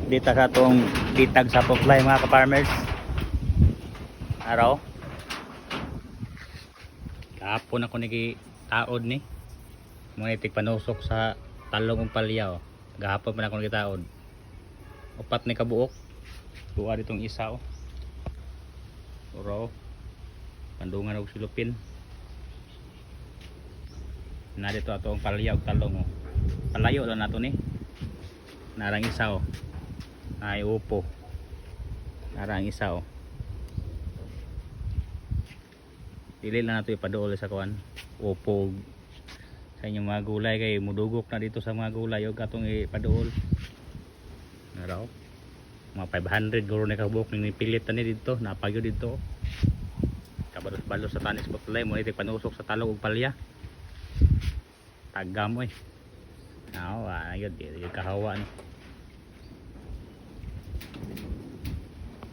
dito sa itong bitag sa puklay mga ka-farmers. Araw kahapon ako nagitaod ni mga itik panusok sa talong ng palya. Gahapon pa na ako nagitaod, upat ni kabuok tuwa ditong isa uro pandungan og silupin na dito ato ang palya og talong palayo lang nato ni narang isa ay upo narang isa dili lang nato ipaduol sa kuan upo sa inyong mga gulay kay mudugok na dito sa mga gulay og atong ipaduol naraw mga 500 guro na kabuk ni pilit tani dito napagyo dito kabalos-balos sa tanis putlay mo itik panusok sa talong ug palya tagam ayun di kahawa no.